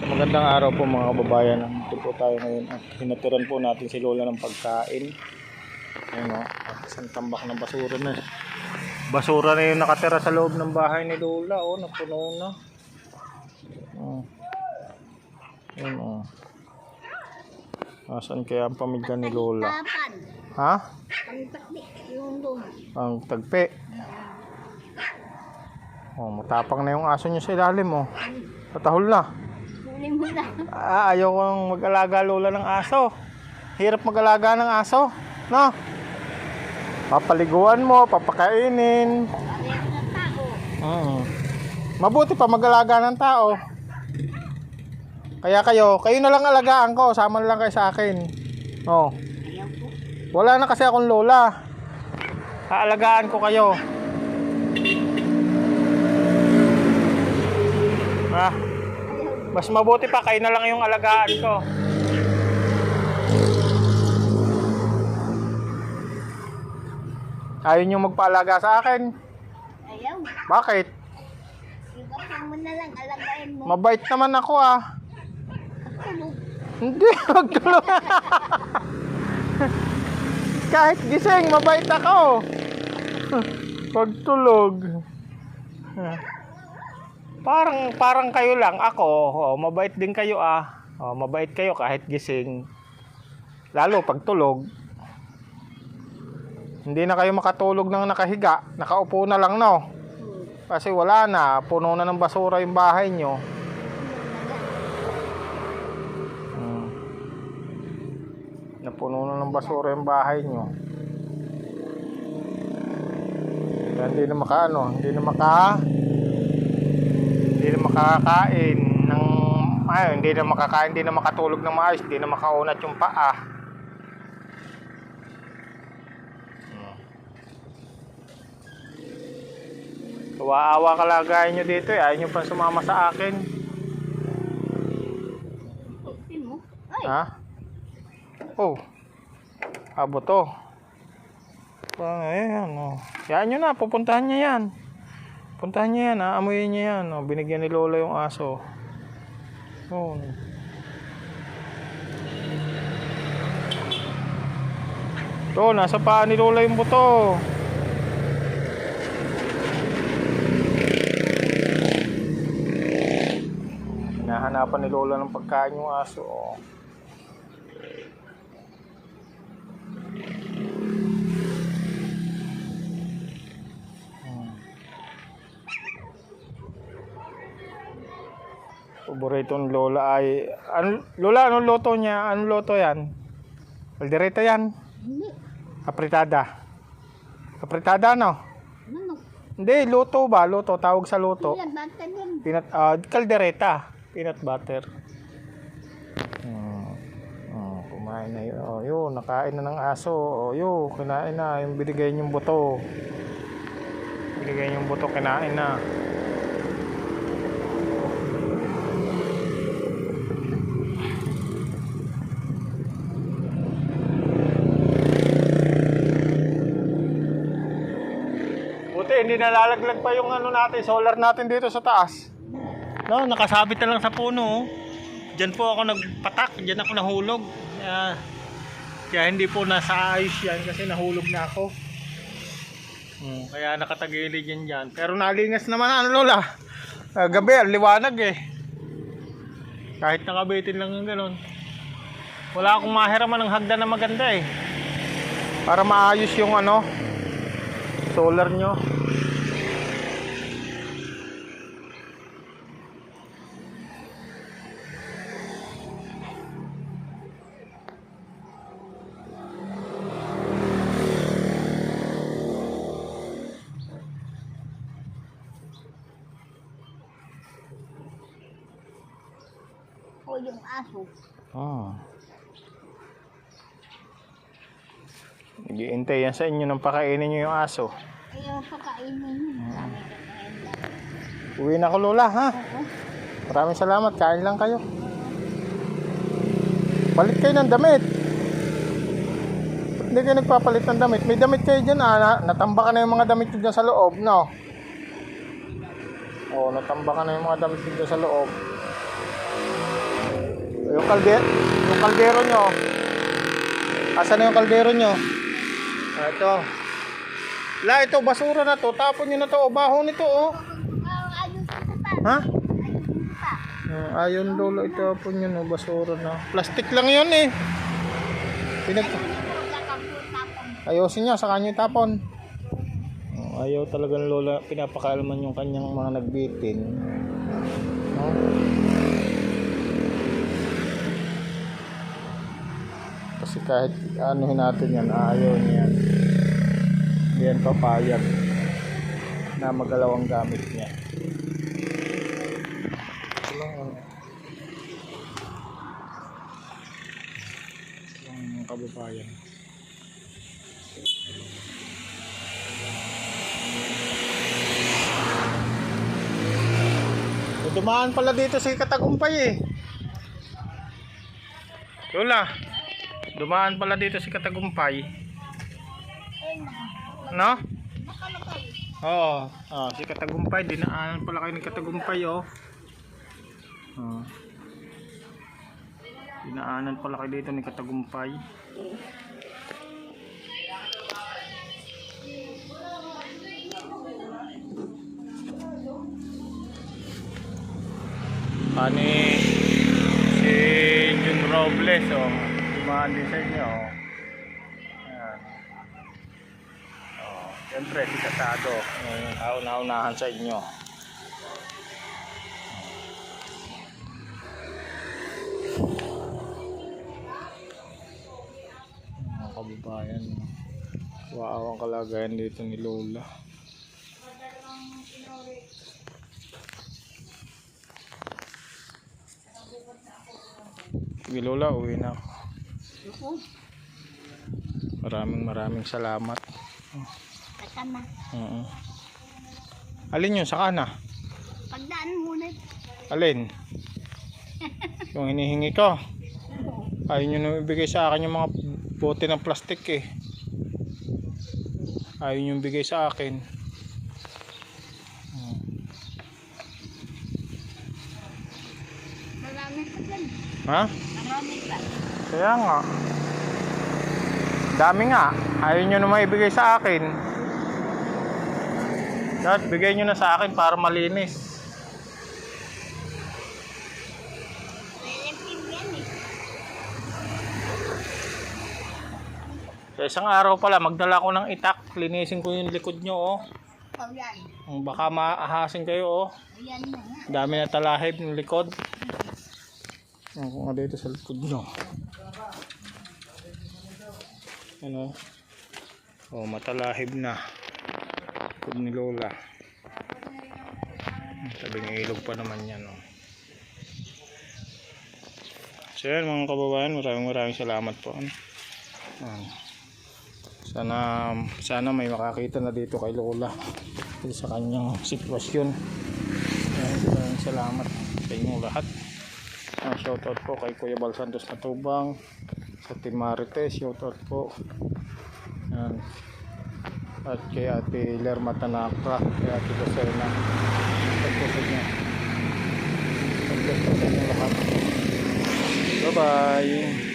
So, magandang araw po mga kababayan. Nandito po tayo ngayon at hinatiran po natin si Lola ng pagkain. Ayun o, isang tambak ng basura na. Basura na yung nakatira sa loob ng bahay ni Lola. O, napuno na. Ayun o. Asan kaya ang pamilya ni Lola? Ha? Ang tagpi. O, matapang na yung aso niya sa ilalim o. Patahol na. Ayaw kong mag-alaga Lola ng aso. Hirap mag-alaga ng aso, no? Papaliguan mo, papakainin. Mabuti pa mag-alaga ng tao. Kaya kayo na lang alagaan ko. Sama na lang kayo sa akin. Oh. Wala na kasi akong Lola. Aalagaan ko kayo. Mas mabuti pa kayo na lang yung alagaan ko. Ayaw nyo magpaalaga sa akin? Ayaw. Bakit? Ibang mo na lang, alagain mo. Mabait naman ako ah. Tulog. Hindi, magtulog. Kahit gising, mabait ako. Pagtulog. Parang kayo lang ako. Mabait din kayo ah. Mabait kayo kahit gising. Lalo pag tulog. Hindi na kayo makatulog ng nakahiga. Nakaupo na lang no. Kasi wala na. Puno na ng basura yung bahay nyo. Napuno na ng basura yung bahay nyo. Kaya hindi na makakain ng hindi na makakain, hindi na makatulog ng maayos, hindi na makaunat yung paa. Kawawa kalagayan nyo dito eh. Ayaw nyo pa sumama sa akin. Ha? Oh. Abo to. Ayan oh. Yan nyo na, pupuntahan niya yan. Puntahan niya yan, aamuyin niya yan. Oh, binigyan ni Lola yung aso. Oh. Ito, nasa paa ni Lola yung buto. Hinahanapan ni Lola ng pagkain yung aso. Oh. Paborito ng Lola ay Lola, anong loto niya? Anong loto yan? Caldereta yan? Apritada. Apritada no? Ano? Hindi, loto ba? Loto, tawag sa loto. Caldereta. Peanut butter. Kumain na yun. Yun, nakain na ng aso. Yun, kinain na. Yung binigay niyong buto. Binigay niyong buto, kinain na. Hindi nalalaglag pa yung natin, solar natin dito sa taas. No, nakasabit na lang sa puno. Diyan po ako nagpatak, diyan ako nahulog. Kaya hindi po nasa ayos yan kasi nahulog na ako. Kaya nakatagilid yan dyan. Pero nalingas naman Lola. Gabi, liwanag eh. Kahit nakabitin lang ng ganun. Wala akong mahiraman ng hagdan na maganda eh. Para maayos yung solar nyo. O yung aso. Nag-iintay yan sa inyo nang pakainin nyo yung aso. Ayaw pakainin. Uwi na ko Lola ha. Maraming salamat, kain lang kayo. Palit kayo ng damit. Hindi kayo nagpapalit ng damit. May damit kayo dyan natambakan na yung mga damit dyan sa loob no. Natambakan na yung mga damit dyan sa loob. Yung kaldero nyo. Asan na yung kaldero nyo? Ito. La, ito, basura na to. Tapon nyo na to. O, baho nito, oh. Ayun sa pa. Ha? Ayun pa. Ayun, lolo, itapon nyo, no. Basura na. Plastic lang yun, eh. Ayusin nyo, saka nyo itapon. Ayaw talagang lola, pinapakalaman yung kanyang mga nagbitin. No? Kasi kahit anuhin natin yan, ayaw niya yan. Hindi yan papayag na magalaw ang gamit niya. Ito lang mga kababayan. Dumaan pala dito si Katagumpay eh. Lola, dumaan pala dito si Katagumpay. No? Oo. Si Katagumpay, dinaanan pala kayo ni Katagumpay, oh. Dinaanan pala kayo dito ni Katagumpay. Ani si Jun Robles, oh. Dumaan din sa inyo, oh. Ayan. Siyempre, si Kasado, kauna-unahan sa inyo. Mga kababayan, waawang kalagayan dito ni Lola. Sige Lola, uwi na ako. Maraming salamat. Saka na. Alin yun? Saka na? Pagdaan muna. Alin? Yung hinihingi ko. Ayaw nyo na ibigay sa akin yung mga bote ng plastic eh. Ayaw nyo ibigay sa akin. Marami pa dyan. Ha? Marami pa. Kaya nga. Dami nga. Ayaw nyo naman ibigay sa akin. Dapat bigay nyo na sa akin para malinis. Lilipin yan eh. Sa isang araw pala, magdala ko ng itak. Linisin ko yung likod nyo, oh. Oh, yan. Baka maahasin kayo, oh. Yan na nga. Dami na talahib ng likod. Kung nga dito sa likod nyo. Ano? Oh, matalahib na. Likod ni Lola. Tabing ilog pa naman yan, oh. So yan mga kababayan, maraming salamat po. Sana may makakita na dito kay Lola sa kanyang sitwasyon. Maraming salamat sa inyong lahat. Shoutout po kay Kuya Bal Santos Matubang, sa Team Marites, shoutout po. Yan. At kay Ate Lerma Tanaka, kay Ate Lucena. Pagpusod niya. Pagpusod niya lahat. Bye bye.